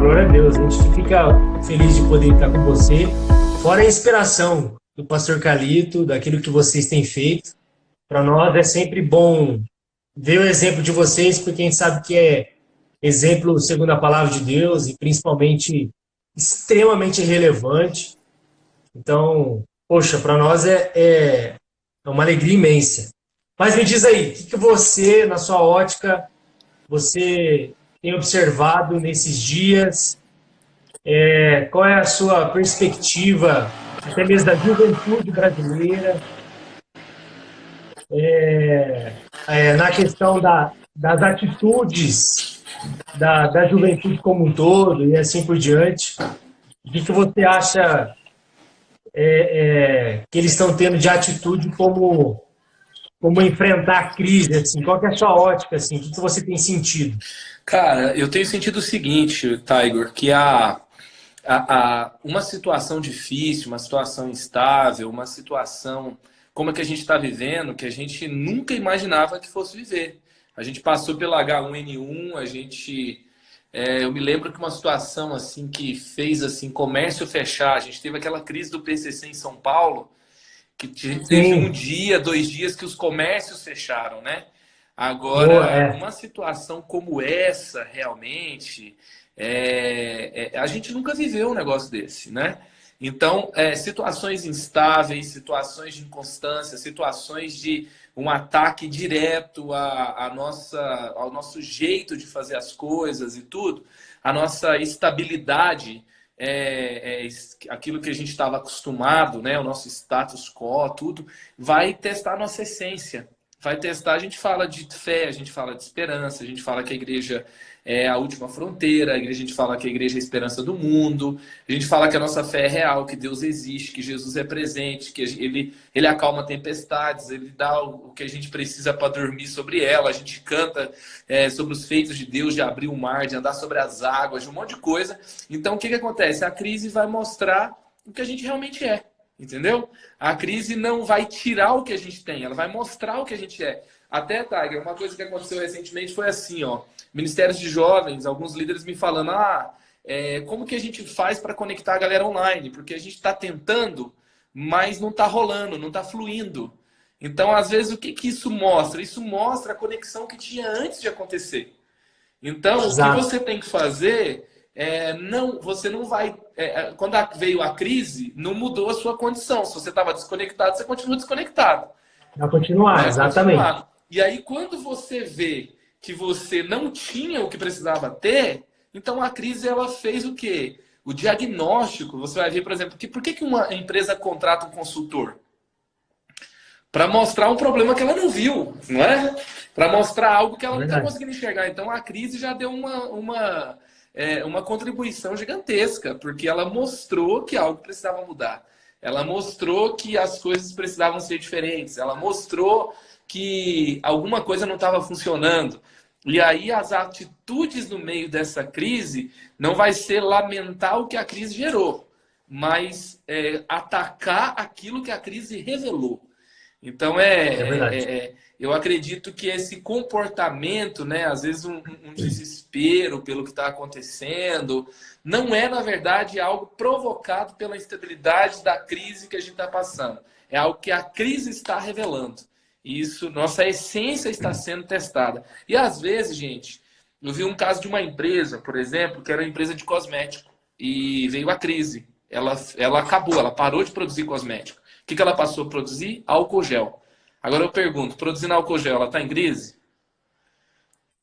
glória a Deus. A gente fica feliz de poder estar com você. Fora a inspiração do pastor Calito, daquilo que vocês têm feito. Para nós é sempre bom ver o exemplo de vocês, porque a gente sabe que é exemplo segundo a palavra de Deus e principalmente extremamente relevante. Então, poxa, para nós é uma alegria imensa. Mas me diz aí, o que você, na sua ótica, você tem observado nesses dias? Qual é a sua perspectiva, até mesmo da juventude brasileira, na questão das atitudes da juventude como um todo e assim por diante? O que você acha que eles estão tendo de atitude como enfrentar a crise? Assim? Qual que é a sua ótica? Assim? O que você tem sentido? Cara, eu tenho sentido o seguinte, Tiger, que uma situação difícil, uma situação instável, uma situação como a que a gente está vivendo, que a gente nunca imaginava que fosse viver. A gente passou pela H1N1, eu me lembro que uma situação assim que fez assim comércio fechar, a gente teve aquela crise do PCC em São Paulo, que teve um Sim. dia, 2 dias que os comércios fecharam, né? Boa, Agora, uma situação como essa, realmente, a gente nunca viveu um negócio desse, né? Então, situações instáveis, situações de inconstância, situações de um ataque direto ao nosso jeito de fazer as coisas e tudo, a nossa estabilidade, aquilo que a gente estava acostumado, né? O nosso status quo, tudo, vai testar a nossa essência. Vai testar, a gente fala de fé, a gente fala de esperança, a gente fala que a igreja é a última fronteira, a gente fala que a igreja é a esperança do mundo, a gente fala que a nossa fé é real, que Deus existe, que Jesus é presente, que ele acalma tempestades, ele dá o que a gente precisa para dormir sobre ela, a gente canta sobre os feitos de Deus, de abrir o mar, de andar sobre as águas, de um monte de coisa. Então, o que acontece? A crise vai mostrar o que a gente realmente é. Entendeu? A crise não vai tirar o que a gente tem, ela vai mostrar o que a gente é. Até, Tiger, uma coisa que aconteceu recentemente foi assim, ó. Ministérios de jovens, alguns líderes me falando, como que a gente faz para conectar a galera online? Porque a gente está tentando, mas não está rolando, não está fluindo. Então, às vezes, o que isso mostra? Isso mostra a conexão que tinha antes de acontecer. Então, o que exato. você tem que fazer você não vai. Quando veio a crise, não mudou a sua condição. Se você estava desconectado, você continua desconectado. Para continuar, Vai exatamente. continuar. E aí, quando você vê que você não tinha o que precisava ter, então a crise ela fez o quê? O diagnóstico, você vai ver, por exemplo, por que uma empresa contrata um consultor? Para mostrar um problema que ela não viu, não é? Para mostrar algo que ela não está Verdade. conseguindo enxergar. Então a crise já deu uma contribuição gigantesca, porque ela mostrou que algo precisava mudar. Ela mostrou que as coisas precisavam ser diferentes. Ela mostrou que alguma coisa não estava funcionando. E aí as atitudes no meio dessa crise não vai ser lamentar o que a crise gerou, mas atacar aquilo que a crise revelou. Então, É verdade. eu acredito que esse comportamento, né, às vezes um desespero pelo que está acontecendo, não é, na verdade, algo provocado pela instabilidade da crise que a gente está passando. É algo que a crise está revelando. Isso, nossa essência está sendo testada. E, às vezes, gente, eu vi um caso de uma empresa, por exemplo, que era uma empresa de cosmético, e veio a crise. Ela acabou, ela parou de produzir cosmético. O que ela passou a produzir? Álcool gel. Agora eu pergunto, produzindo álcool gel, ela está em crise?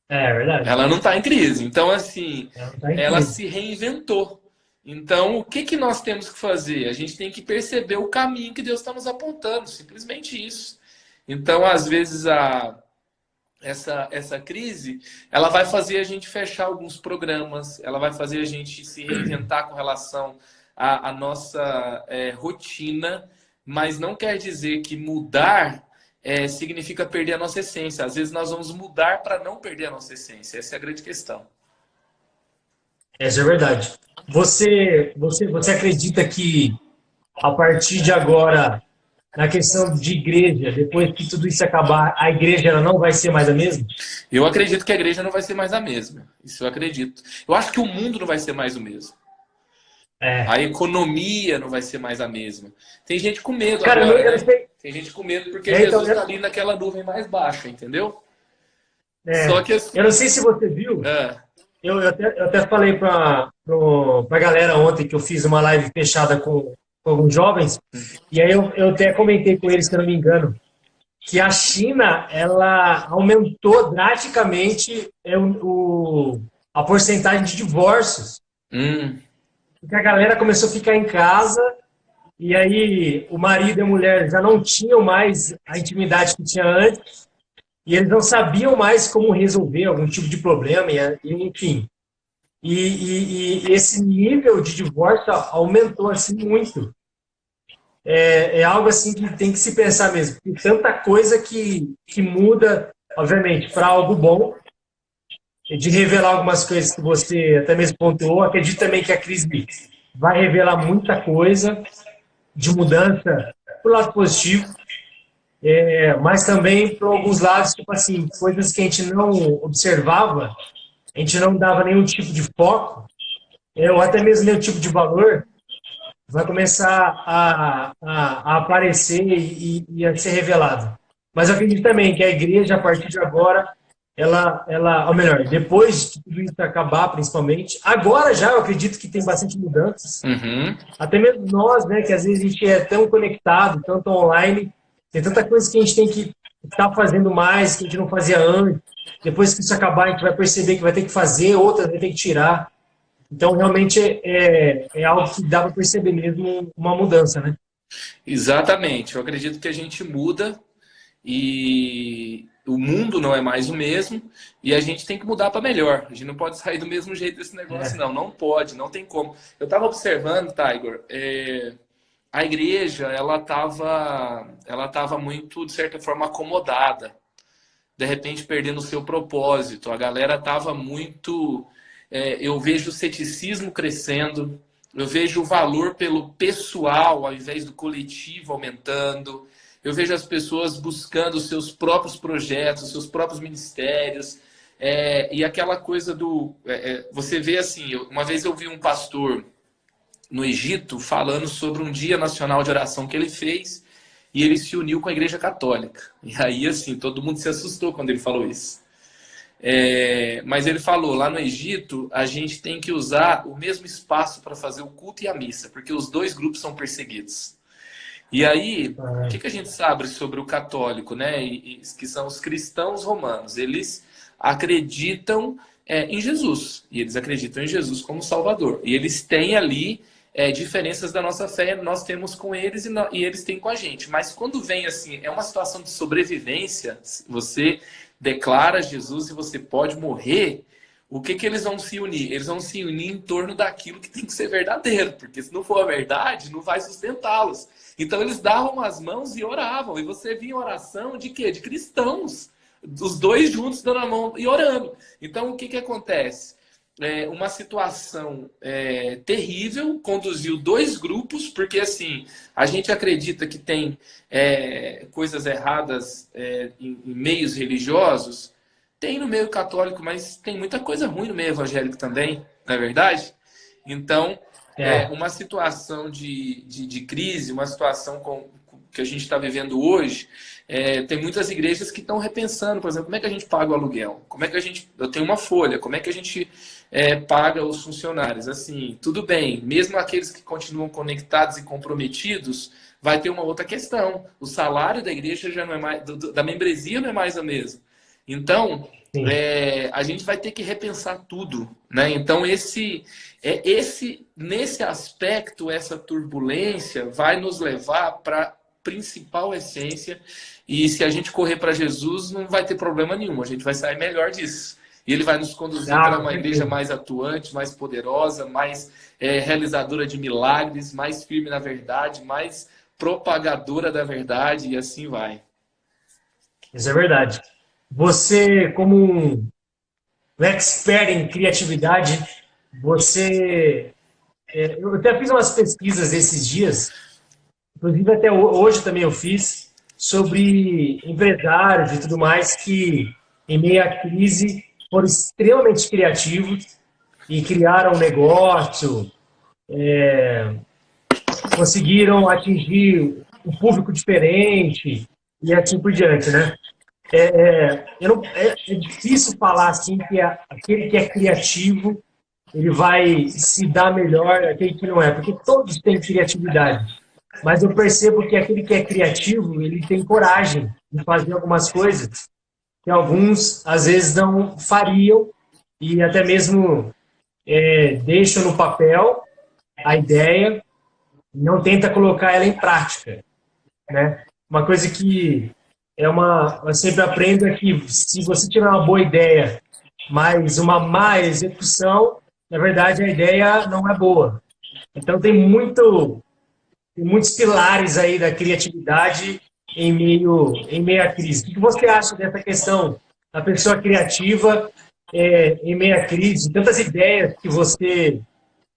É verdade. Ela não está em crise. Então, assim, Ela está em ela crise. se reinventou. Então, o que nós temos que fazer? A gente tem que perceber o caminho que Deus está nos apontando. Simplesmente isso. Então, às vezes, essa crise, ela vai fazer a gente fechar alguns programas, ela vai fazer a gente se reinventar com relação à nossa rotina, mas não quer dizer que mudar significa perder a nossa essência. Às vezes nós vamos mudar para não perder a nossa essência. Essa é a grande questão. Essa é verdade. Você acredita que a partir de agora na questão de igreja, depois que tudo isso acabar, a igreja ela não vai ser mais a mesma? Eu acredito que a igreja não vai ser mais a mesma. Isso eu acredito. Eu acho que o mundo não vai ser mais o mesmo. A É. economia não vai ser mais a mesma. Tem gente com medo Cara, agora, eu não né? sei. Tem gente com medo porque É, então, Jesus está ali naquela nuvem mais baixa, entendeu? Só é, que eu não assim. sei se você viu, Ah, eu até falei para a galera ontem que eu fiz uma live fechada com alguns jovens, e aí eu até comentei com eles, se eu não me engano, que a China ela aumentou drasticamente a porcentagem de divórcios, hum, porque a galera começou a ficar em casa e aí o marido e a mulher já não tinham mais a intimidade que tinha antes e eles não sabiam mais como resolver algum tipo de problema, enfim. E esse nível de divórcio aumentou assim muito. É algo assim que tem que se pensar mesmo. Tem tanta coisa que muda, obviamente, para algo bom, de revelar algumas coisas que você até mesmo pontuou. Acredito também que a crise vai revelar muita coisa de mudança para o lado positivo, mas também para alguns lados, tipo assim, coisas que a gente não observava, a gente não dava nenhum tipo de foco, ou até mesmo nenhum tipo de valor, vai começar a aparecer e a ser revelado. Mas eu acredito também que a igreja, a partir de agora, ou melhor, depois de tudo isso acabar, principalmente, agora já eu acredito que tem bastante mudanças. uhum. Até mesmo nós, né, que às vezes a gente é tão conectado, tanto online, tem tanta coisa que a gente tem que estar fazendo mais, que a gente não fazia antes. Depois que isso acabar, a gente vai perceber que vai ter que fazer, outras vai ter que tirar. Então, realmente, é algo que dá para perceber mesmo uma mudança, né? Exatamente. Eu acredito que a gente muda e o mundo não é mais o mesmo e a gente tem que mudar para melhor. A gente não pode sair do mesmo jeito desse negócio, É, não. Não pode, não tem como. Eu estava observando, Tiger, a igreja ela tava muito, de certa forma, acomodada, de repente perdendo o seu propósito. A galera estava muito. Eu vejo o ceticismo crescendo, eu vejo o valor pelo pessoal ao invés do coletivo aumentando, eu vejo as pessoas buscando os seus próprios projetos, os seus próprios ministérios. E aquela coisa do. Você vê assim, uma vez eu vi um pastor no Egito falando sobre um dia nacional de oração que ele fez e ele se uniu com a Igreja Católica. E aí, assim, todo mundo se assustou quando ele falou isso. Mas ele falou, lá no Egito, a gente tem que usar o mesmo espaço para fazer o culto e a missa, porque os dois grupos são perseguidos. E aí, o que a gente sabe sobre o católico, né? Que são os cristãos romanos. Eles acreditam em Jesus. E eles acreditam em Jesus como Salvador. E eles têm ali diferenças da nossa fé, nós temos com eles e eles têm com a gente. Mas quando vem assim, é uma situação de sobrevivência, você declara Jesus e você pode morrer, o que eles vão se unir? Eles vão se unir em torno daquilo que tem que ser verdadeiro, porque se não for a verdade, não vai sustentá-los. Então eles davam as mãos e oravam, e você via oração de quê? De cristãos, os dois juntos dando a mão e orando. Então o que acontece? Uma situação terrível, conduziu dois grupos, porque assim, a gente acredita que tem coisas erradas em meios religiosos, tem no meio católico, mas tem muita coisa ruim no meio evangélico também, não é verdade? Então, é, uma situação de crise, uma situação que a gente está vivendo hoje, tem muitas igrejas que estão repensando, por exemplo, como é que a gente paga o aluguel? Como é que eu tenho uma folha, como é que a gente paga os funcionários? Assim, tudo bem, mesmo aqueles que continuam conectados e comprometidos, vai ter uma outra questão. O salário da igreja já não é mais, da membresia não é mais o mesmo. Então, sim. a gente vai ter que repensar tudo, né? Então, nesse aspecto, essa turbulência vai nos levar para a principal essência. E se a gente correr para Jesus, não vai ter problema nenhum. A gente vai sair melhor disso. E ele vai nos conduzir para Ah, com uma igreja certeza. mais atuante, mais poderosa, mais realizadora de milagres, mais firme na verdade, mais propagadora da verdade, e assim vai. Isso é verdade. Você, como um expert em criatividade, você. Eu até fiz umas pesquisas esses dias inclusive até hoje também eu fiz, sobre empresários e tudo mais que, em meio à crise, foram extremamente criativos e criaram um negócio, conseguiram atingir um público diferente e assim por diante, né? É difícil falar assim que aquele que é criativo ele vai se dar melhor aquele que não é, porque todos têm criatividade. Mas eu percebo que aquele que é criativo, ele tem coragem de fazer algumas coisas que alguns, às vezes, não fariam e até mesmo deixam no papel a ideia e não tenta colocar ela em prática, né? Uma coisa que eu sempre aprendo é que se você tiver uma boa ideia, mas uma má execução, na verdade a ideia não é boa. Então tem muitos pilares aí da criatividade em meio à crise. O que você acha dessa questão da pessoa criativa em meio à crise? Tantas ideias que você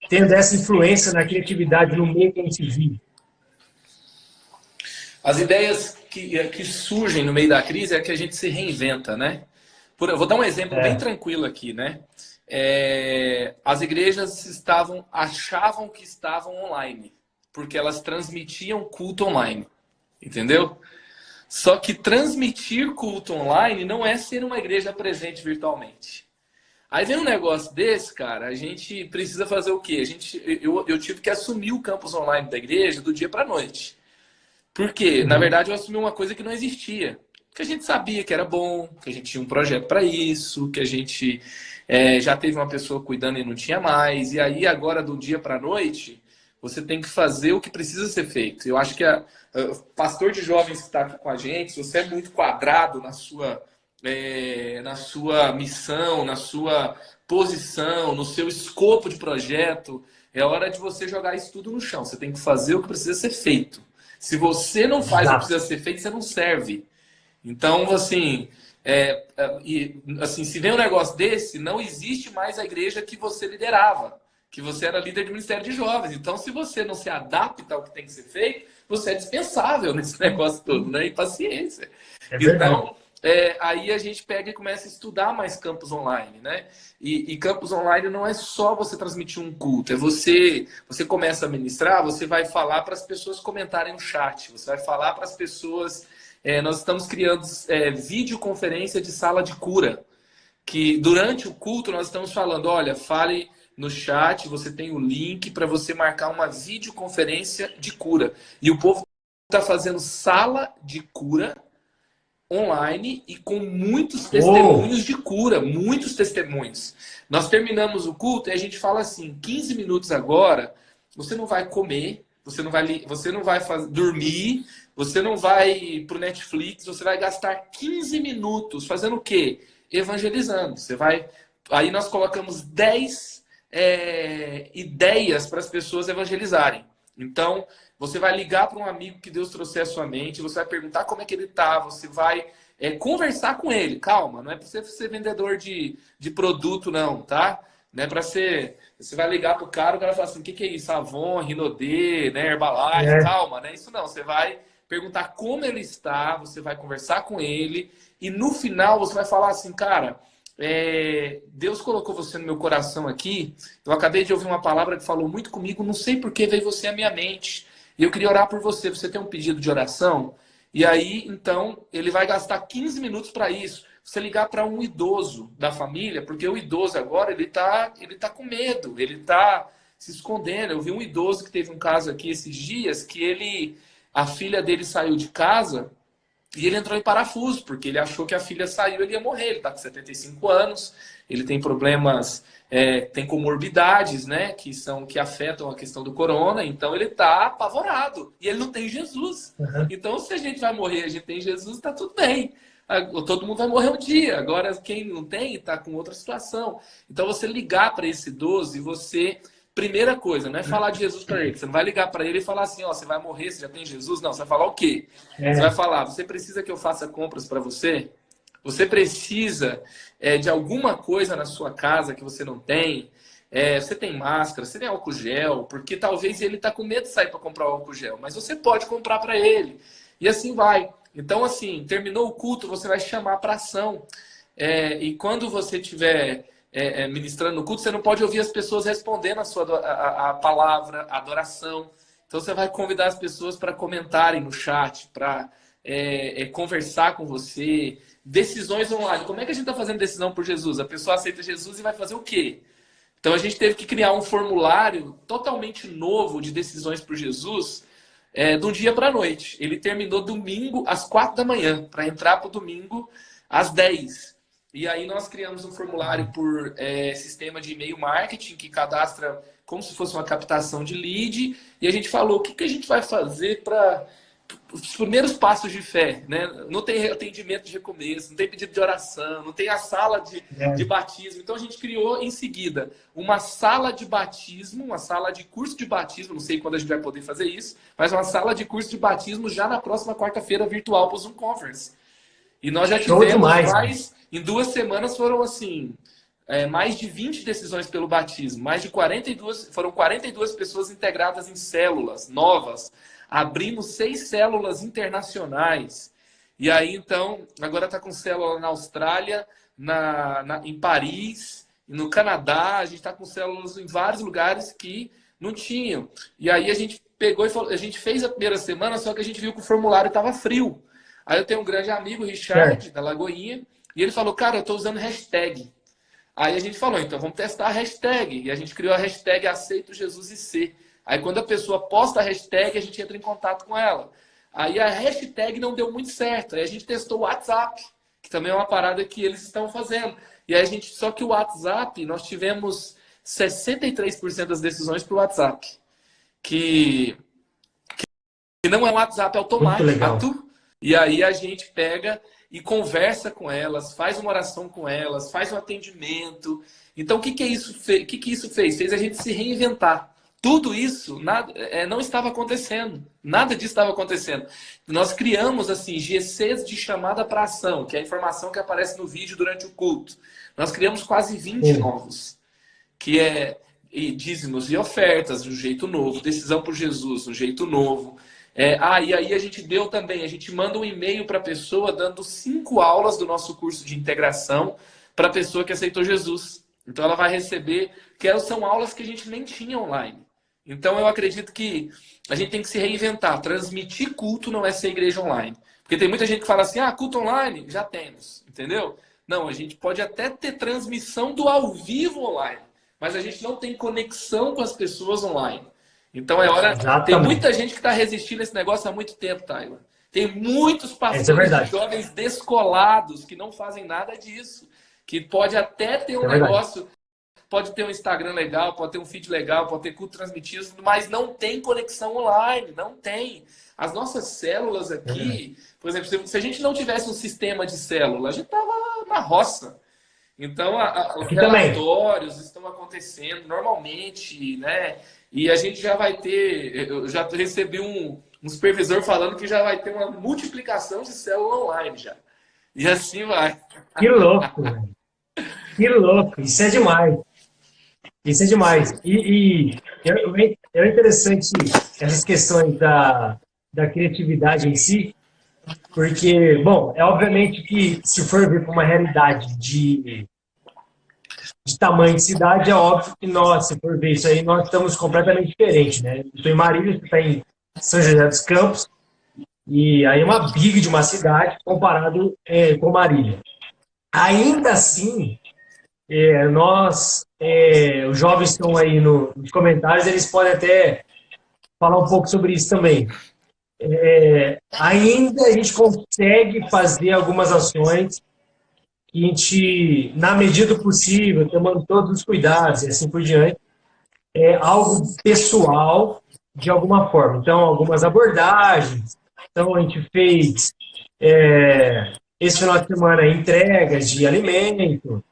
tendo essa influência na criatividade no meio que a gente vive. As ideias que surgem no meio da crise é que a gente se reinventa, né? Eu vou dar um exemplo bem tranquilo aqui, né? As igrejas achavam que estavam online, porque elas transmitiam culto online, entendeu? Só que transmitir culto online não é ser uma igreja presente virtualmente. Aí vem um negócio desse, cara, a gente precisa fazer o quê? Eu tive que assumir o campus online da igreja do dia para a noite. Porque, na verdade, eu assumi uma coisa que não existia. Que a gente sabia que era bom, que a gente tinha um projeto para isso, que a gente já teve uma pessoa cuidando e não tinha mais. E aí, agora, do dia para a noite, você tem que fazer o que precisa ser feito. Eu acho que o pastor de jovens que está aqui com a gente, se você é muito quadrado na sua missão, na sua posição, no seu escopo de projeto, é hora de você jogar isso tudo no chão. Você tem que fazer o que precisa ser feito. Se você não faz o que precisa ser feito, você não serve. Então, assim, se vem um negócio desse, não existe mais a igreja que você liderava, que você era líder de ministério de jovens. Então, se você não se adapta ao que tem que ser feito, você é dispensável nesse negócio todo, né? E paciência. Então, aí a gente pega e começa a estudar mais campus online, né? E campus online não é só você transmitir um culto, é você começa a ministrar, você vai falar para as pessoas comentarem no chat, você vai falar para as pessoas. Nós estamos criando videoconferência de sala de cura, que durante o culto nós estamos falando, olha, fale no chat, você tem o link para você marcar uma videoconferência de cura. E o povo está fazendo sala de cura online e com muitos testemunhos de cura, muitos testemunhos. Nós terminamos o culto e a gente fala assim, 15 minutos agora, você não vai comer, você não vai dormir, você não vai pro Netflix, você vai gastar 15 minutos fazendo o quê? Evangelizando. Aí nós colocamos 10 ideias para as pessoas evangelizarem. Então, você vai ligar para um amigo que Deus trouxe à sua mente, você vai perguntar como é que ele está, você vai conversar com ele. Calma, não é para você ser vendedor de produto, não, tá? Não é para ser... Você vai ligar para o cara vai falar assim, o que é isso? Avon, Rinodê, né? Herbalife, calma, não é isso não. Você vai perguntar como ele está, você vai conversar com ele e no final você vai falar assim, cara... Deus colocou você no meu coração aqui. Eu acabei de ouvir uma palavra que falou muito comigo. Não sei por que veio você à minha mente. E eu queria orar por você. Você tem um pedido de oração? E aí, então, ele vai gastar 15 minutos para isso. Você ligar para um idoso da família, porque o idoso agora, ele tá com medo. Ele tá se escondendo. Eu vi um idoso que teve um caso aqui esses dias, que a filha dele saiu de casa. E ele entrou em parafuso, porque ele achou que a filha saiu e ele ia morrer. Ele está com 75 anos, ele tem problemas, tem comorbidades, né, que afetam a questão do corona, então ele está apavorado. E ele não tem Jesus. Então, se a gente vai morrer e a gente tem Jesus, está tudo bem. Todo mundo vai morrer um dia. Agora, quem não tem, está com outra situação. Então, você ligar para esse idoso e você... Primeira coisa, não é falar de Jesus para ele. Você não vai ligar para ele e falar assim, ó, você vai morrer, você já tem Jesus? Não, você vai falar o quê? Você vai falar, você precisa que eu faça compras para você? Você precisa de alguma coisa na sua casa que você não tem? você tem máscara, você tem álcool gel, porque talvez ele está com medo de sair para comprar o álcool gel, mas você pode comprar para ele. E assim vai. Então, assim, terminou o culto, você vai chamar para ação. E quando você estiver ministrando no culto, você não pode ouvir as pessoas respondendo a palavra, a adoração. Então, você vai convidar as pessoas para comentarem no chat, para conversar com você. Decisões online. Como é que a gente está fazendo decisão por Jesus? A pessoa aceita Jesus e vai fazer o quê? Então, a gente teve que criar um formulário totalmente novo de decisões por Jesus, de um dia para a noite. Ele terminou domingo às 4 da manhã, para entrar para o domingo às 10. E aí nós criamos um formulário por sistema de e-mail marketing, que cadastra como se fosse uma captação de lead. E a gente falou, o que a gente vai fazer para os primeiros passos de fé, né? Não tem atendimento de recomeço, não tem pedido de oração, não tem a sala de batismo. Então a gente criou em seguida uma sala de batismo, uma sala de curso de batismo, não sei quando a gente vai poder fazer isso, mas uma sala de curso de batismo já na próxima quarta-feira virtual para o Zoom Conference. E nós já tivemos em 2 semanas foram assim, mais de 20 decisões pelo batismo, foram 42 pessoas integradas em células novas. Abrimos 6 células internacionais. E aí, então, agora está com célula na Austrália, em Paris, no Canadá. A gente está com células em vários lugares que não tinham. E aí a gente pegou e falou, a gente fez a primeira semana, só que a gente viu que o formulário estava frio. Aí eu tenho um grande amigo, o Richard, da Lagoinha, e ele falou, cara, eu estou usando hashtag. Aí a gente falou, então vamos testar a hashtag. E a gente criou a hashtag Aceito Jesus IC. Aí quando a pessoa posta a hashtag, a gente entra em contato com ela. Aí a hashtag não deu muito certo. Aí a gente testou o WhatsApp, que também é uma parada que eles estão fazendo. E aí só que o WhatsApp, nós tivemos 63% das decisões para o WhatsApp. Que não é um WhatsApp automático. E aí a gente pega e conversa com elas, faz uma oração com elas, faz um atendimento. Então o que isso fez? Fez a gente se reinventar. Tudo isso não estava acontecendo. Nada disso estava acontecendo. Nós criamos assim GCs de chamada para ação, que é a informação que aparece no vídeo durante o culto. Nós criamos quase 20 novos, que dízimos e ofertas de um jeito novo, decisão por Jesus, de um jeito novo. E aí a gente manda um e-mail para a pessoa dando 5 aulas do nosso curso de integração para a pessoa que aceitou Jesus. Então ela vai receber, que são aulas que a gente nem tinha online. Então eu acredito que a gente tem que se reinventar. Transmitir culto não é ser igreja online. Porque tem muita gente que fala assim, culto online, já temos, entendeu? Não, a gente pode até ter transmissão do ao vivo online, mas a gente não tem conexão com as pessoas online. Então é hora... Exatamente. Tem muita gente que está resistindo a esse negócio há muito tempo, Taylor. Tem muitos pastores de jovens descolados que não fazem nada disso. Que pode até ter um negócio... Pode ter um Instagram legal, pode ter um feed legal, pode ter culto transmitido, mas não tem conexão online, não tem. As nossas células aqui, por exemplo, se a gente não tivesse um sistema de célula, a gente estava na roça. Então, os relatórios estão acontecendo normalmente, né? E a gente já vai ter... Eu já recebi um supervisor falando que já vai ter uma multiplicação de célula online já. E assim vai. Que louco, velho. Que louco. Isso é demais. Isso é demais. E é interessante essas questões da criatividade em si, porque, bom, é obviamente que se for ver para uma realidade de tamanho de cidade, é óbvio que nós, se for ver isso aí, nós estamos completamente diferentes, né? Eu estou em Marília, você está em São José dos Campos, e aí é uma big de uma cidade comparado com Marília. Ainda assim, os jovens estão aí nos comentários, eles podem até falar um pouco sobre isso também. Ainda a gente consegue fazer algumas ações que a gente, na medida do possível, tomando todos os cuidados e assim por diante, algo pessoal de alguma forma. Então, algumas abordagens. Então, a gente fez, esse final de semana, entregas de alimento,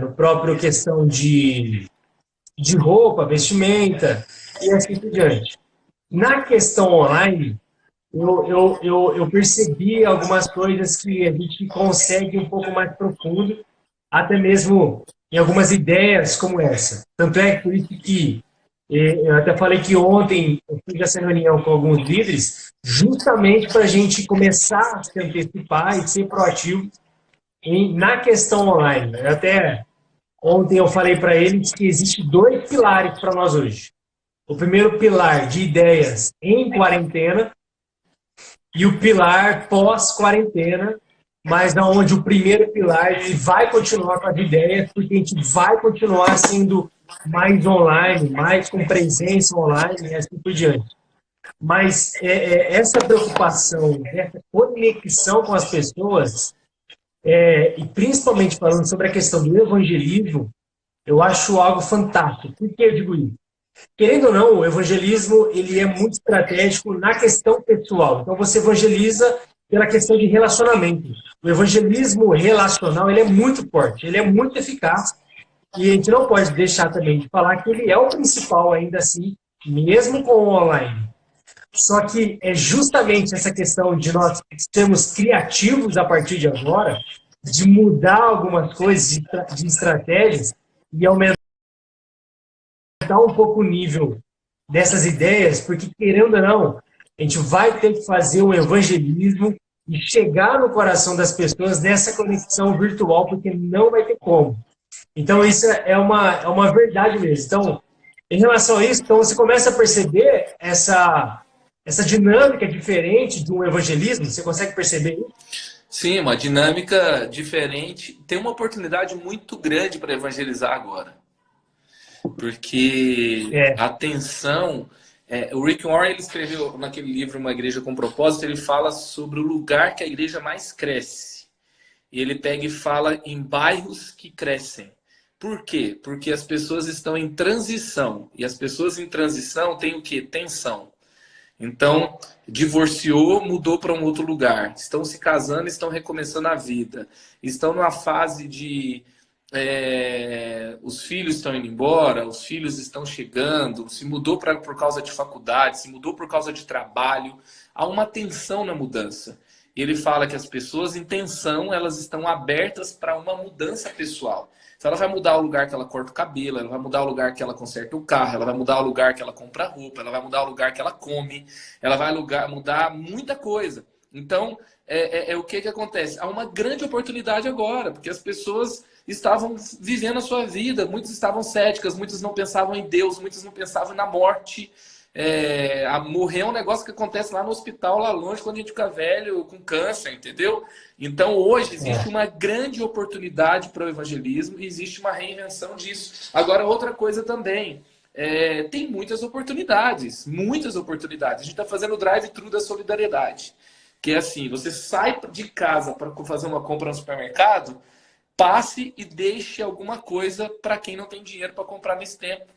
no próprio questão de roupa, vestimenta, e assim por diante. Na questão online, eu percebi algumas coisas que a gente consegue um pouco mais profundo, até mesmo em algumas ideias como essa. Tanto é por isso que eu até falei que ontem eu fiz essa reunião com alguns líderes, justamente para a gente começar a se antecipar e ser proativo na questão online. Até ontem eu falei para eles que existem dois pilares para nós hoje. O primeiro pilar de ideias em quarentena e o pilar pós-quarentena, mas onde o primeiro pilar ele vai continuar com as ideias, porque a gente vai continuar sendo mais online, mais com presença online e assim por diante. Mas essa preocupação, essa conexão com as pessoas, e principalmente falando sobre a questão do evangelismo, eu acho algo fantástico. Por que eu digo isso? Querendo ou não, o evangelismo ele é muito estratégico na questão pessoal. Então, você evangeliza pela questão de relacionamento. O evangelismo relacional ele é muito forte, ele é muito eficaz. E a gente não pode deixar também de falar que ele é o principal ainda assim, mesmo com o online. Só que é justamente essa questão de nós sermos criativos a partir de agora, de mudar algumas coisas, de estratégias, e aumentar um pouco o nível dessas ideias, porque, querendo ou não, a gente vai ter que fazer um evangelismo e chegar no coração das pessoas nessa conexão virtual, porque não vai ter como. Então, isso é uma verdade mesmo. Então, em relação a isso, então você começa a perceber essa dinâmica diferente de um evangelismo? Você consegue perceber isso? Sim, uma dinâmica diferente. Tem uma oportunidade muito grande para evangelizar agora. Porque a tensão... o Rick Warren ele escreveu naquele livro Uma Igreja com Propósito, ele fala sobre o lugar que a igreja mais cresce. E ele pega e fala em bairros que crescem. Por quê? Porque as pessoas estão em transição. E as pessoas em transição têm o quê? Tensão. Então, divorciou, mudou para um outro lugar. Estão se casando, estão recomeçando a vida. Estão numa fase de... os filhos estão indo embora, os filhos estão chegando, se mudou por causa de faculdade, se mudou por causa de trabalho. Há uma tensão na mudança. E ele fala que as pessoas em tensão, elas estão abertas para uma mudança pessoal. Então ela vai mudar o lugar que ela corta o cabelo, ela vai mudar o lugar que ela conserta o carro, ela vai mudar o lugar que ela compra roupa, ela vai mudar o lugar que ela come, ela vai mudar muita coisa. Então, o que acontece? Há uma grande oportunidade agora, porque as pessoas estavam vivendo a sua vida, muitos estavam céticas, muitos não pensavam em Deus, muitos não pensavam na morte. Morrer é um negócio que acontece lá no hospital, lá longe, quando a gente fica velho, com câncer, entendeu? Então, hoje, existe uma grande oportunidade para o evangelismo e existe uma reinvenção disso. Agora, outra coisa também, tem muitas oportunidades, muitas oportunidades. A gente está fazendo o drive-thru da solidariedade, que é assim, você sai de casa para fazer uma compra no supermercado, passe e deixe alguma coisa para quem não tem dinheiro para comprar nesse tempo.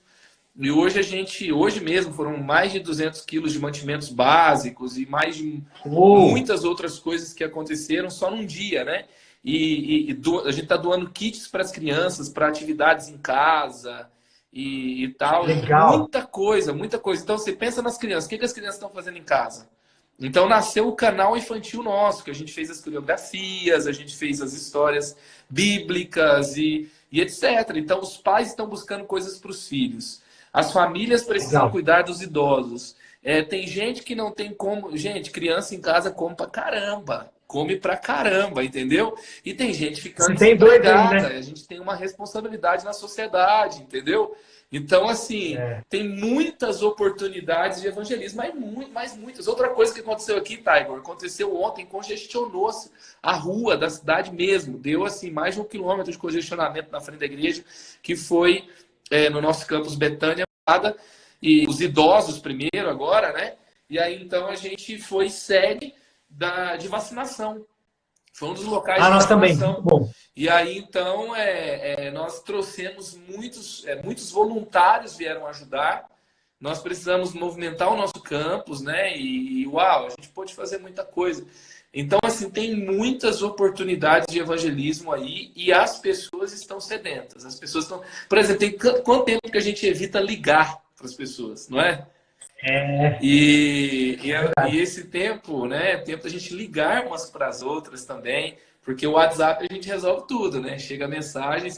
E hoje mesmo, foram mais de 200 quilos de mantimentos básicos e mais de muitas outras coisas que aconteceram só num dia, né? A gente está doando kits para as crianças, para atividades em casa e tal. Legal. Muita coisa, muita coisa. Então, você pensa nas crianças. O que as crianças estão fazendo em casa? Então, nasceu o canal infantil nosso, que a gente fez as coreografias, a gente fez as histórias bíblicas e etc. Então, os pais estão buscando coisas para os filhos. As famílias precisam cuidar dos idosos. Tem gente que não tem como... Gente, criança em casa come pra caramba. Come pra caramba, entendeu? E tem gente ficando desempregada. Né? A gente tem uma responsabilidade na sociedade, entendeu? Então, assim, tem muitas oportunidades de evangelismo, mas muitas. Outra coisa que aconteceu aqui, Tiger, aconteceu ontem, congestionou a rua da cidade mesmo. Deu, assim, mais de 1 quilômetro de congestionamento na frente da igreja, que foi no nosso campus Betânia. E os idosos primeiro agora, né? E aí, então, a gente foi sede de vacinação. Foi um dos locais de nós vacinação. Também, muito bom. E aí, então, nós trouxemos muitos voluntários vieram ajudar. Nós precisamos movimentar o nosso campus, né? E uau, a gente pôde fazer muita coisa. Então, assim, tem muitas oportunidades de evangelismo aí e as pessoas estão sedentas. As pessoas estão... Por exemplo, tem quanto tempo que a gente evita ligar para as pessoas, não é? E esse tempo, né? É tempo da gente ligar umas para as outras também, Porque o WhatsApp a gente resolve tudo, né? Chega a mensagem,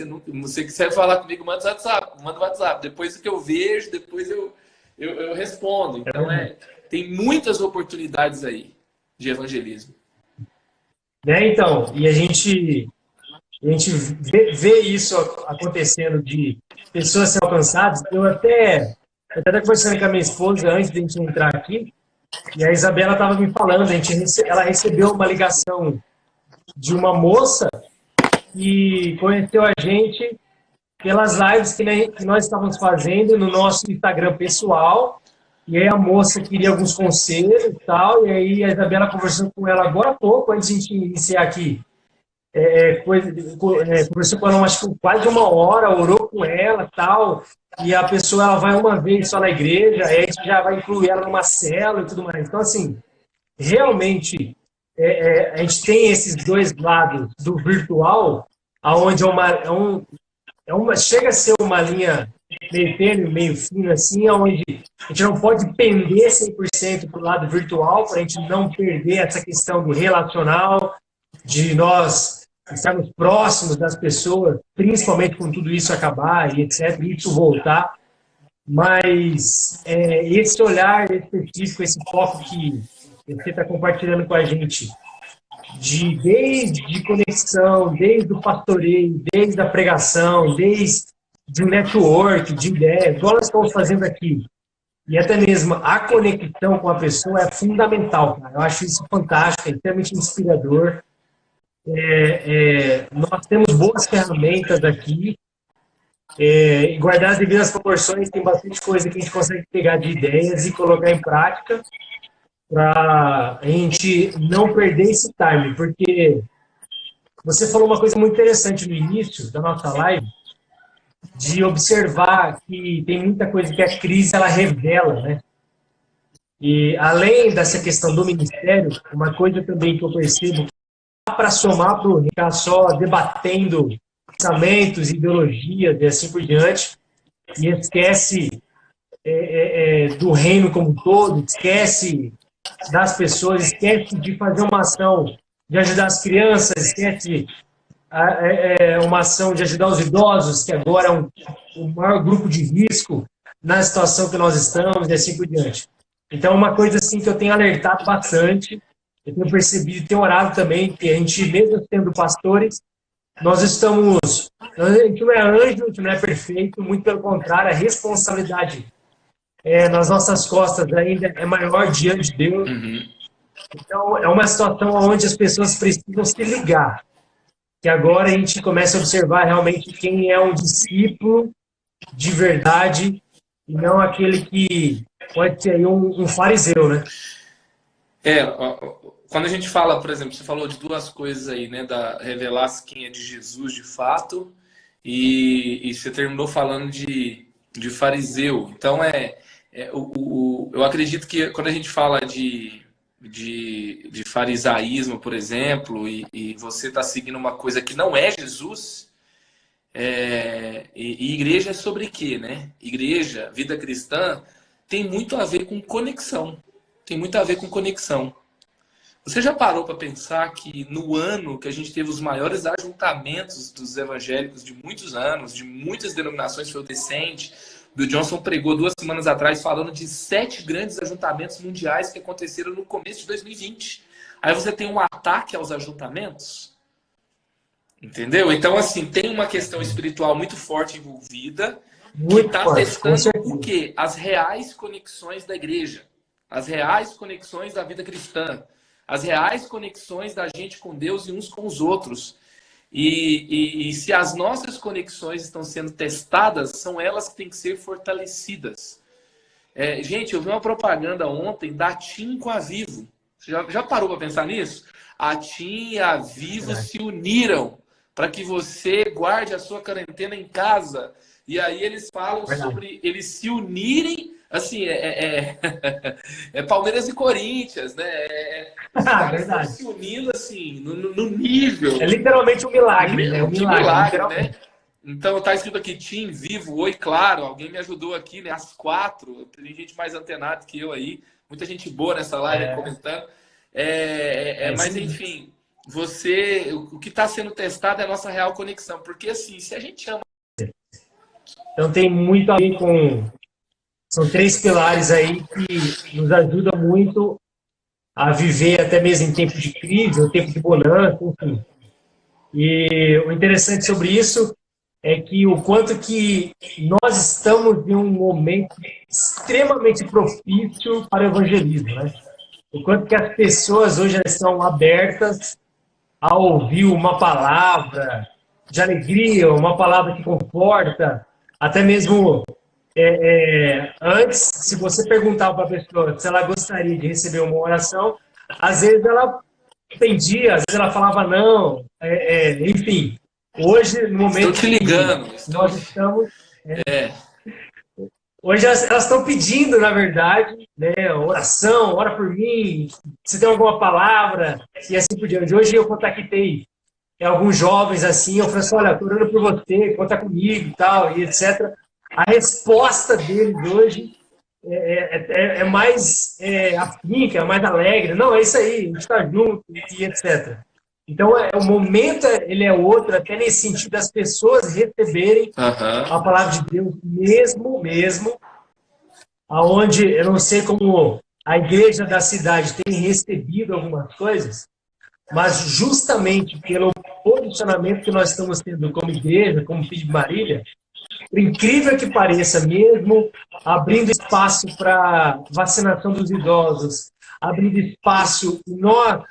você quiser falar comigo, manda o WhatsApp. Depois que eu vejo, depois eu respondo. Então, tem muitas oportunidades aí de evangelismo. Então, e a gente vê isso acontecendo de pessoas sendo alcançadas. Eu até estava conversando com a minha esposa antes de a gente entrar aqui, e a Isabela estava me falando, ela recebeu uma ligação de uma moça que conheceu a gente pelas lives que nós estávamos fazendo no nosso Instagram pessoal. E aí a moça queria alguns conselhos e tal, e aí a Isabela conversou com ela agora há pouco, antes de a gente iniciar aqui. Conversou com ela, acho que quase uma hora, orou com ela tal, e a pessoa ela vai uma vez só na igreja, aí a gente já vai incluir ela numa célula e tudo mais. Então, assim, realmente, a gente tem esses dois lados do virtual, aonde chega a ser uma linha meio tênue, meio fina, assim, onde a gente não pode pender 100% para o lado virtual, para a gente não perder essa questão do relacional, de nós estarmos próximos das pessoas, principalmente quando tudo isso acabar e etc., e isso voltar. Mas esse olhar específico, esse foco que você está compartilhando com a gente, desde conexão, desde o pastoreio, desde a pregação, desde o network, de ideias, igual nós estamos fazendo aqui, e até mesmo a conexão com a pessoa é fundamental, cara. Eu acho isso fantástico, é extremamente inspirador. Nós temos boas ferramentas aqui, e guardar as devidas proporções, tem bastante coisa que a gente consegue pegar de ideias e colocar em prática para a gente não perder esse time, porque você falou uma coisa muito interessante no início da nossa live, de observar que tem muita coisa que a crise ela revela, né? E além dessa questão do ministério, uma coisa também que eu percebo que dá para somar para o ficar só debatendo pensamentos, ideologias e assim por diante, e esquece do reino como um todo, esquece das pessoas, esquece de fazer uma ação de ajudar as crianças, esquece uma ação de ajudar os idosos, que agora é o maior grupo de risco na situação que nós estamos, e assim por diante. Então, uma coisa assim que eu tenho alertado bastante, eu tenho percebido, tenho orado também, que a gente, mesmo sendo pastores, nós estamos... A gente não é anjo, a gente não é perfeito, muito pelo contrário, a responsabilidade nas nossas costas ainda é maior diante de Deus. Então, é uma situação onde as pessoas precisam se ligar, que agora a gente começa a observar realmente quem é um discípulo de verdade e não aquele que pode ser aí um fariseu, né? Quando a gente fala, por exemplo, você falou de duas coisas aí, né? Revelar quem é de Jesus de fato e você terminou falando de fariseu. Então, eu acredito que quando a gente fala de farisaísmo, por exemplo, e você está seguindo uma coisa que não é Jesus, e igreja é sobre quê, né? Igreja, vida cristã, tem muito a ver com conexão. Tem muito a ver com conexão. Você já parou para pensar que no ano que a gente teve os maiores ajuntamentos dos evangélicos de muitos anos, de muitas denominações, foi o Descende, Bill Johnson pregou 2 semanas atrás falando de 7 grandes ajuntamentos mundiais que aconteceram no começo de 2020. Aí você tem um ataque aos ajuntamentos, entendeu? Então, assim, tem uma questão espiritual muito forte envolvida, que está testando o quê? As reais conexões da igreja, as reais conexões da vida cristã, as reais conexões da gente com Deus e uns com os outros. E se as nossas conexões estão sendo testadas, são elas que têm que ser fortalecidas. Gente, eu vi uma propaganda ontem da TIM com a Vivo. Você já parou para pensar nisso? A TIM e a Vivo se uniram para que você guarde a sua quarentena em casa. E aí eles falam sobre eles se unirem. Assim, Palmeiras e Corinthians, né? Os caras estão se unindo assim, no nível. É literalmente um milagre, né? Que milagre, né? Então tá escrito aqui, Tim, Vivo, Oi, Claro. Alguém me ajudou aqui, né? Às 4. Tem gente mais antenada que eu aí. Muita gente boa nessa live comentando. Mas enfim, o que está sendo testado é a nossa real conexão. Porque assim, se a gente ama. Então tem muito a ver com... São três pilares aí que nos ajudam muito a viver até mesmo em tempo de crise, ou tempo de bonança, enfim. E o interessante sobre isso é que o quanto que nós estamos em um momento extremamente propício para o evangelismo, né? O quanto que as pessoas hoje estão abertas a ouvir uma palavra de alegria, uma palavra que conforta, até mesmo antes, se você perguntar para a pessoa se ela gostaria de receber uma oração, às vezes ela entendia, às vezes ela falava não, enfim. Hoje, no Estou momento te ligando. que nós estamos... Hoje elas estão pedindo, na verdade, né, oração, ora por mim, se tem alguma palavra, e assim por diante. Hoje eu contactei alguns jovens assim, eu falei assim, olha, estou orando por você, conta comigo e tal, e etc. A resposta deles hoje é mais afinca, é mais alegre. Não, é isso aí, a gente está junto, e etc. Então, o momento ele é outro, até nesse sentido das pessoas receberem a palavra de Deus mesmo, aonde eu não sei como a igreja da cidade tem recebido algumas coisas, mas justamente pelo posicionamento que nós estamos tendo como igreja, como Filho de Marília, por incrível que pareça, mesmo abrindo espaço para vacinação dos idosos, abrindo espaço, nós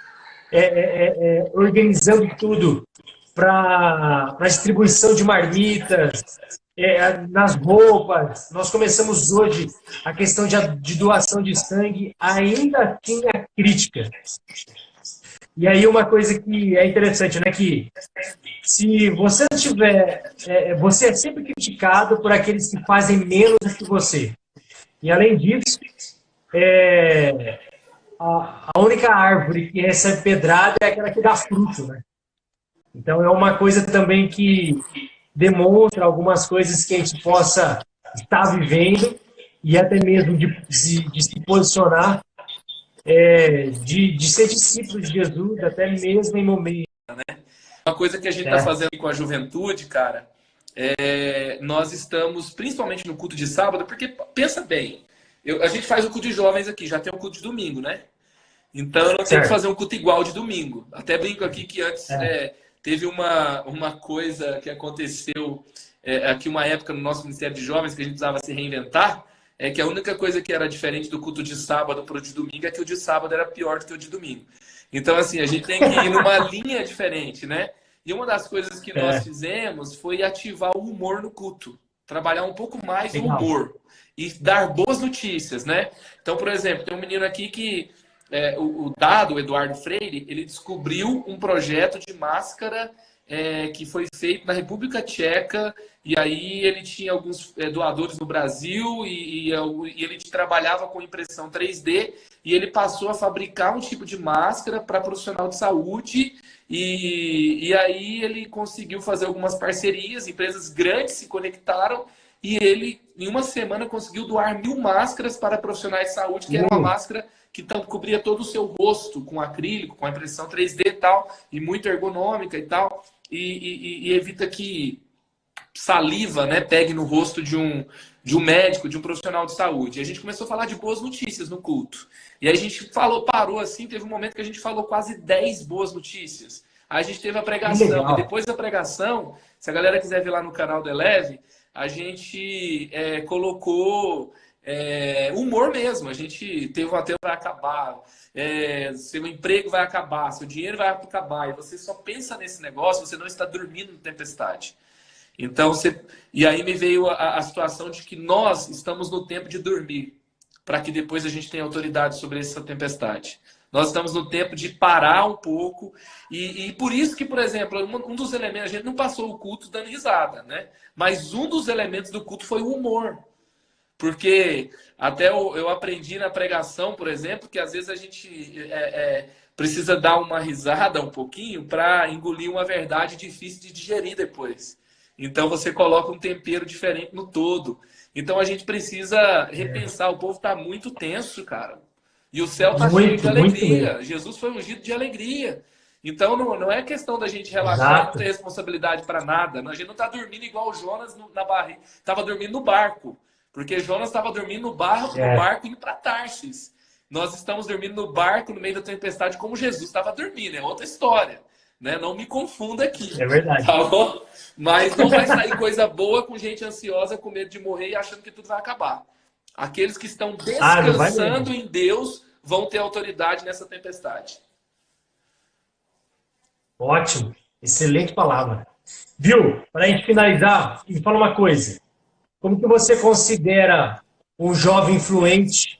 organizando tudo para a distribuição de marmitas, nas roupas. Nós começamos hoje a questão de doação de sangue, ainda tinha crítica. E aí uma coisa que é interessante, né, que se você não tiver... você é sempre criticado por aqueles que fazem menos do que você. E além disso, a única árvore que recebe pedrada é aquela que dá fruto, né? Então é uma coisa também que demonstra algumas coisas que a gente possa estar vivendo e até mesmo de se posicionar, de ser discípulo de Jesus, até mesmo em momentos. Uma coisa que a gente está fazendo com a juventude, cara, nós estamos, principalmente no culto de sábado, porque, pensa bem, a gente faz o culto de jovens aqui, já tem o culto de domingo, né? Então eu não tenho que fazer um culto igual de domingo. Até brinco aqui que antes teve uma coisa que aconteceu aqui, uma época no nosso Ministério de Jovens, que a gente precisava se reinventar, que a única coisa que era diferente do culto de sábado para o de domingo é que o de sábado era pior do que o de domingo. Então, assim, a gente tem que ir numa linha diferente, né? E uma das coisas que nós fizemos foi ativar o humor no culto. Trabalhar um pouco mais o humor. E dar boas notícias, né? Então, por exemplo, tem um menino aqui que... o Dado, o Eduardo Freire, ele descobriu um projeto de máscara que foi feito na República Tcheca, e aí ele tinha alguns doadores no Brasil, e ele trabalhava com impressão 3D, e ele passou a fabricar um tipo de máscara para profissional de saúde, e aí ele conseguiu fazer algumas parcerias, empresas grandes se conectaram, e ele, em uma semana, conseguiu doar 1.000 máscaras para profissionais de saúde, que era uma máscara que cobria todo o seu rosto com acrílico, com a impressão 3D e tal, e muito ergonômica e tal, e evita que saliva, né, pegue no rosto de um médico, de um profissional de saúde. E a gente começou a falar de boas notícias no culto. E aí a gente parou assim, teve um momento que a gente falou quase 10 boas notícias. Aí a gente teve a pregação, e depois da pregação, se a galera quiser ver lá no canal do Eleve, a gente colocou... humor mesmo, a gente teve um tempo vai acabar, seu emprego vai acabar, seu dinheiro vai acabar, e você só pensa nesse negócio, você não está dormindo na tempestade. Então, e aí me veio a situação de que nós estamos no tempo de dormir, para que depois a gente tenha autoridade sobre essa tempestade. Nós estamos no tempo de parar um pouco, e por isso que, por exemplo, um dos elementos, a gente não passou o culto dando risada, né? Mas um dos elementos do culto foi o humor. Porque até eu aprendi na pregação, por exemplo, que às vezes a gente precisa dar uma risada um pouquinho para engolir uma verdade difícil de digerir depois. Então você coloca um tempero diferente no todo. Então a gente precisa repensar. O povo está muito tenso, cara. E o céu está cheio de alegria. Jesus foi ungido de alegria. Então, não é questão da gente relaxar e não Exato. ter responsabilidade para nada. A gente não está dormindo igual o Jonas na barriga. Estava dormindo no barco. Porque Jonas estava dormindo no É, barco indo para Tarsis. Nós estamos dormindo no barco no meio da tempestade como Jesus estava dormindo. É outra história. Né? Não me confunda aqui. é verdade. Tá bom? Mas não vai sair coisa boa com gente ansiosa, com medo de morrer e achando que tudo vai acabar. Aqueles que estão Ah, não vai mesmo. descansando em Deus vão ter autoridade nessa tempestade. Ótimo. Excelente palavra. Viu? Para a gente finalizar, me fala uma coisa. Como que você considera um jovem influente?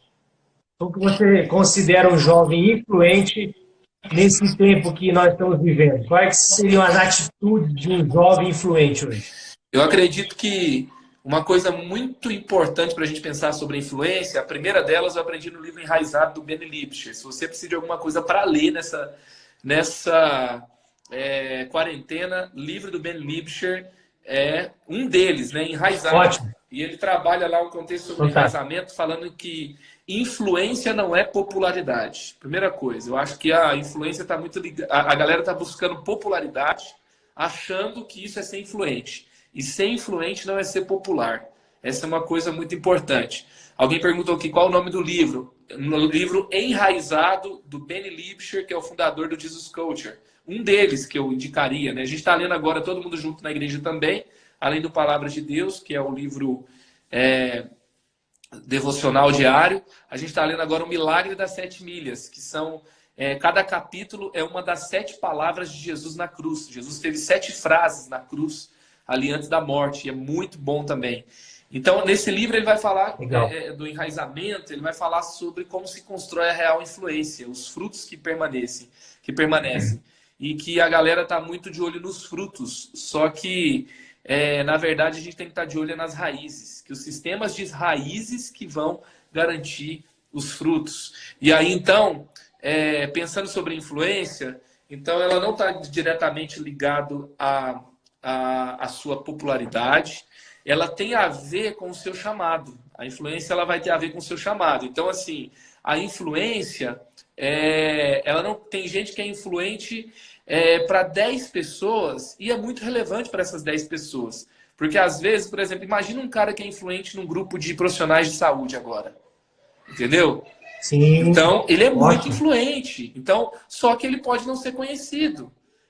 Como que você considera um jovem influente nesse tempo que nós estamos vivendo? Quais seriam as atitudes de um jovem influente hoje? Eu acredito que uma coisa muito importante para a gente pensar sobre a influência, a primeira delas eu aprendi no livro Enraizado do Ben Lipscher. Se você precisa de alguma coisa para ler nessa quarentena, livro do Ben Lipscher é um deles, né? Enraizado. Ótimo. E ele trabalha lá um contexto sobre Fantástico. enraizamento, falando que influência não é popularidade. Primeira coisa, eu acho que a influência está muito ligada. A galera está buscando popularidade, achando que isso é ser influente. E ser influente não é ser popular. Essa é uma coisa muito importante. Alguém perguntou aqui qual é o nome do livro. No livro Enraizado, do Ben Lipscher, que é o fundador do Jesus Culture. Um deles que eu indicaria, né? A gente está lendo agora todo mundo junto na igreja também, além do Palavra de Deus, que é o livro devocional diário. A gente está lendo agora o Milagre das 7 Milhas, que são... cada capítulo é uma das 7 palavras de Jesus na cruz. Jesus teve 7 frases na cruz, ali antes da morte, e é muito bom também. Então, nesse livro ele vai falar do enraizamento, ele vai falar sobre como se constrói a real influência, os frutos que permanecem. E que a galera está muito de olho nos frutos, só que, na verdade, a gente tem que estar de olho nas raízes, que os sistemas de raízes que vão garantir os frutos. E aí, então, pensando sobre influência, então ela não está diretamente ligado à sua popularidade, ela tem a ver com o seu chamado. A influência ela vai ter a ver com o seu chamado. Então, assim, a influência, ela não tem gente que é influente para 10 pessoas e é muito relevante para essas 10 pessoas. Porque, às vezes, por exemplo, imagina um cara que é influente num grupo de profissionais de saúde agora. Entendeu? Sim. Então, ele é muito Ótimo. influente. Então, só que ele pode não ser conhecido.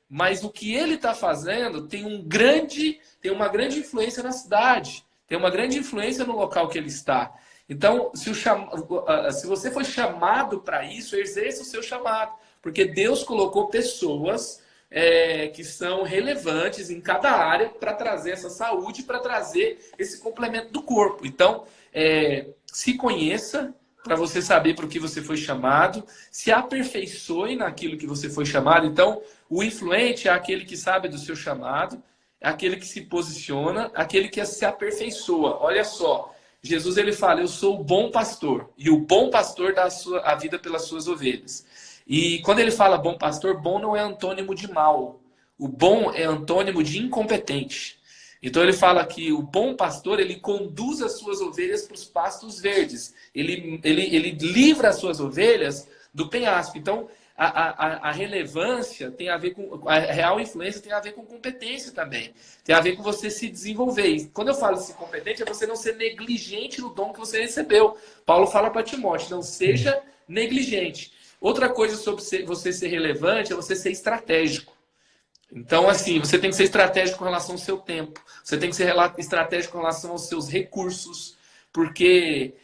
Mas o que ele está fazendo tem uma grande influência na cidade, tem uma grande influência no local que ele está. Então, se você foi chamado para isso, exerça o seu chamado, porque Deus colocou pessoas que são relevantes em cada área para trazer essa saúde, para trazer esse complemento do corpo. Então, se conheça, para você saber para o que você foi chamado, se aperfeiçoe naquilo que você foi chamado. Então, o influente é aquele que sabe do seu chamado, é aquele que se posiciona, aquele que se aperfeiçoa. Olha só, Jesus ele fala, eu sou o bom pastor, e o bom pastor dá a vida pelas suas ovelhas. E quando ele fala bom pastor, bom não é antônimo de mal. O bom é antônimo de incompetente. Então ele fala que o bom pastor, ele conduz as suas ovelhas para os pastos verdes. Ele livra as suas ovelhas do penhasco. Então a relevância tem a ver com... A real influência tem a ver com competência também. Tem a ver com você se desenvolver. E quando eu falo ser competente, é você não ser negligente no dom que você recebeu. Paulo fala para Timóteo, não seja negligente. Outra coisa sobre você ser relevante é você ser estratégico. Então, assim, você tem que ser estratégico com relação ao seu tempo. Você tem que ser estratégico com relação aos seus recursos. Porque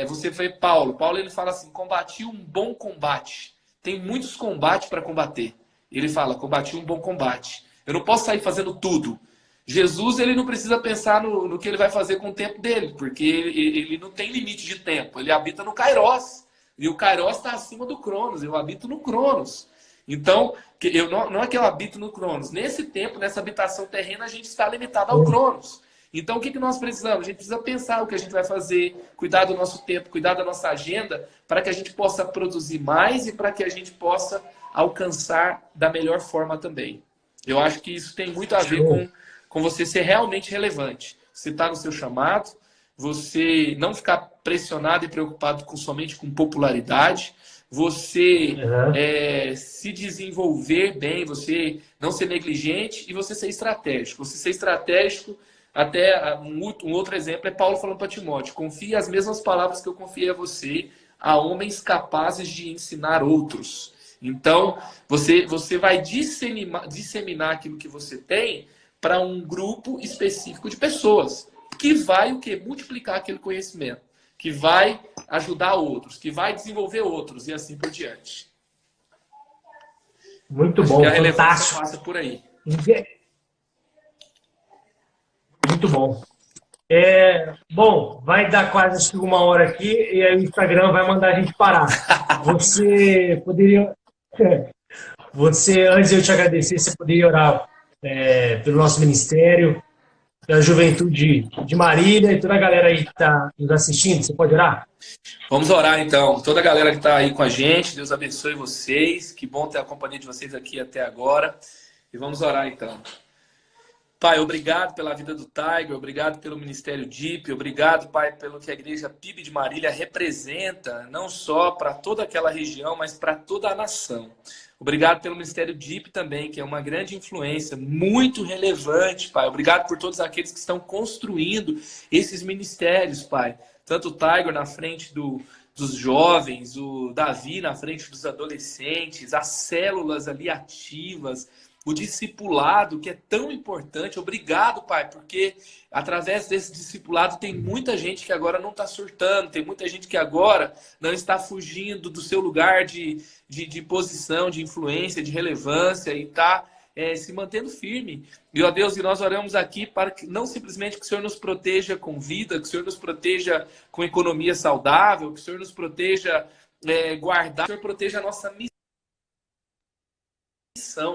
você foi Paulo. Paulo ele fala assim, combati um bom combate. Tem muitos combates para combater. Ele fala, combati um bom combate. Eu não posso sair fazendo tudo. Jesus ele não precisa pensar no que ele vai fazer com o tempo dele. Porque ele não tem limite de tempo. Ele habita no Kairos. E o Kairos está acima do Cronos. Eu habito no Cronos. Então, não é que eu habito no Cronos. Nesse tempo, nessa habitação terrena, a gente está limitado ao Cronos. Então, o que nós precisamos? A gente precisa pensar o que a gente vai fazer, cuidar do nosso tempo, cuidar da nossa agenda, para que a gente possa produzir mais e para que a gente possa alcançar da melhor forma também. Eu acho que isso tem muito a ver com você ser realmente relevante. Você está no seu chamado, você não ficar pressionado e preocupado somente com popularidade, você se desenvolver bem, você não ser negligente e você ser estratégico. Você ser estratégico, até um outro exemplo é Paulo falando para Timóteo: confie as mesmas palavras que eu confiei a você, a homens capazes de ensinar outros. Então, você vai disseminar aquilo que você tem para um grupo específico de pessoas, que vai o quê? Multiplicar aquele conhecimento, que vai ajudar outros, que vai desenvolver outros, e assim por diante. Muito Acho bom, que a relevância fantástico. passa por aí. Muito bom. Bom, vai dar quase acho que 1 hora aqui e aí o Instagram vai mandar a gente parar. Você poderia, antes de eu te agradecer, você poderia orar pelo nosso ministério, pela juventude de Marília e toda a galera aí que está nos assistindo. Você pode orar? Vamos orar então. Toda a galera que está aí com a gente, Deus abençoe vocês. Que bom ter a companhia de vocês aqui até agora. E vamos orar então. Pai, obrigado pela vida do Tiger, obrigado pelo Ministério DIP, obrigado, Pai, pelo que a Igreja PIB de Marília representa, não só para toda aquela região, mas para toda a nação. Obrigado pelo Ministério DIP também, que é uma grande influência, muito relevante, Pai. Obrigado por todos aqueles que estão construindo esses ministérios, Pai. Tanto o Tiger na frente dos jovens, o Davi na frente dos adolescentes, as células ali ativas, o discipulado, que é tão importante. Obrigado, Pai, porque através desse discipulado tem muita gente que agora não está surtando, tem muita gente que agora não está fugindo do seu lugar de posição, de influência, de relevância, e está se mantendo firme. E, ó Deus, e nós oramos aqui para que não simplesmente que o Senhor nos proteja com vida, que o Senhor nos proteja com economia saudável, que o Senhor nos proteja guardar, que o Senhor proteja a nossa missão,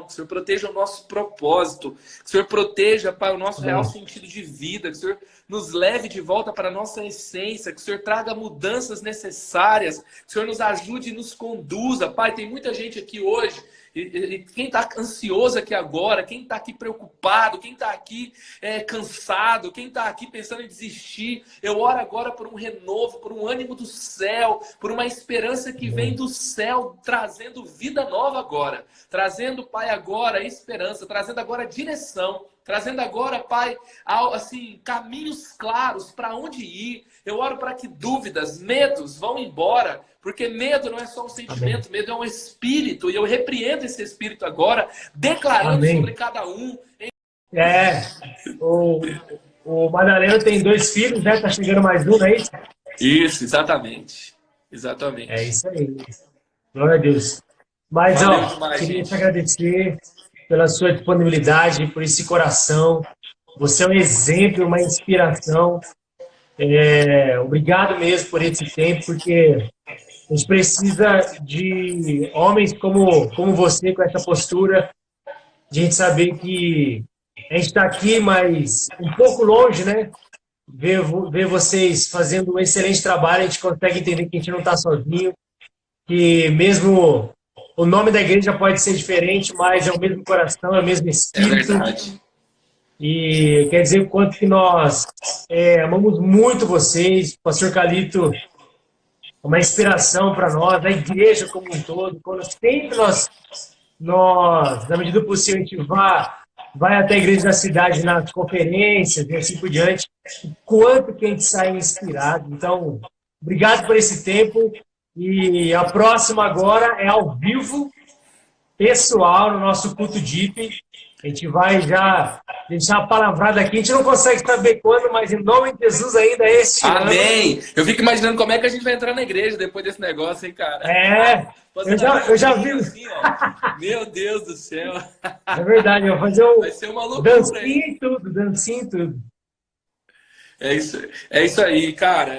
que o Senhor proteja o nosso propósito, que o Senhor proteja, Pai, o nosso real sentido de vida, que o Senhor nos leve de volta para a nossa essência, que o Senhor traga mudanças necessárias, que o Senhor nos ajude e nos conduza. Pai, tem muita gente aqui hoje, e quem está ansioso aqui agora, quem está aqui preocupado, quem está aqui cansado, quem está aqui pensando em desistir, eu oro agora por um renovo, por um ânimo do céu, por uma esperança que vem do céu, trazendo vida nova agora, trazendo, Pai, agora esperança, trazendo agora direção, trazendo agora, Pai, assim, caminhos claros para onde ir. Eu oro para que dúvidas, medos vão embora, porque medo não é só um sentimento, Amém. Medo é um espírito, e eu repreendo esse espírito agora, declarando Amém. Sobre cada um. O Madalena tem 2 filhos, né? Tá chegando mais um, não é isso? Isso, exatamente. Exatamente. É isso aí. Glória a Deus. Mas, queria te agradecer pela sua disponibilidade, por esse coração. Você é um exemplo, uma inspiração. Obrigado mesmo por esse tempo, porque a gente precisa de homens como você, com essa postura, de a gente saber que a gente está aqui, mas um pouco longe, né? Ver vocês fazendo um excelente trabalho, a gente consegue entender que a gente não está sozinho, que mesmo o nome da igreja pode ser diferente, mas é o mesmo coração, é o mesmo espírito. É verdade. E quer dizer o quanto que nós amamos muito vocês. O pastor Calito é uma inspiração para nós, a igreja como um todo. Quando sempre nós, na medida do possível, a gente vai até a igreja da cidade nas conferências e assim por diante, o quanto que a gente sai inspirado. Então, obrigado por esse tempo. E a próxima agora é ao vivo, pessoal, no nosso culto DIP. A gente vai já deixar a palavrada aqui. A gente não consegue saber quando, mas em nome de Jesus ainda é este ano. Amém! Eu fico imaginando como é que a gente vai entrar na igreja depois desse negócio, hein, cara? Eu já vi. Assim, ó. Meu Deus do céu. É verdade, eu vou fazer vai ser uma loucura, dancinha e tudo, dancinha e tudo. É isso aí, cara.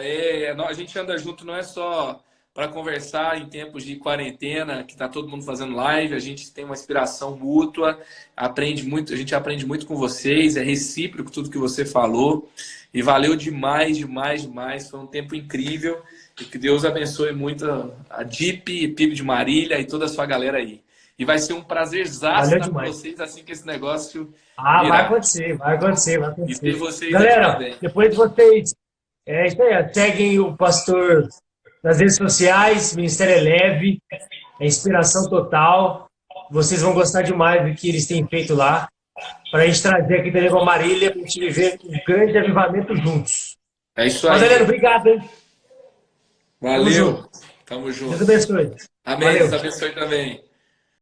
A gente anda junto, não é só para conversar em tempos de quarentena, que está todo mundo fazendo live, a gente tem uma inspiração mútua, a gente aprende muito com vocês, é recíproco tudo que você falou, e valeu demais, demais, demais, foi um tempo incrível, e que Deus abençoe muito a DIP, PIB de Marília e toda a sua galera aí. E vai ser um prazerzaço estar com vocês assim que esse negócio vai acontecer. E ter vocês galera, aqui também. depois vocês É isso aí, ó. Seguem o pastor nas redes sociais, Ministério é Leve, é inspiração total. Vocês vão gostar demais do que eles têm feito lá, para a gente trazer aqui também para Marília, para a gente viver um grande avivamento juntos. É isso Madalena, aí. obrigado, hein? Tamo Valeu. junto. Tamo Deus junto. abençoe. Amém. Valeu. Deus abençoe também.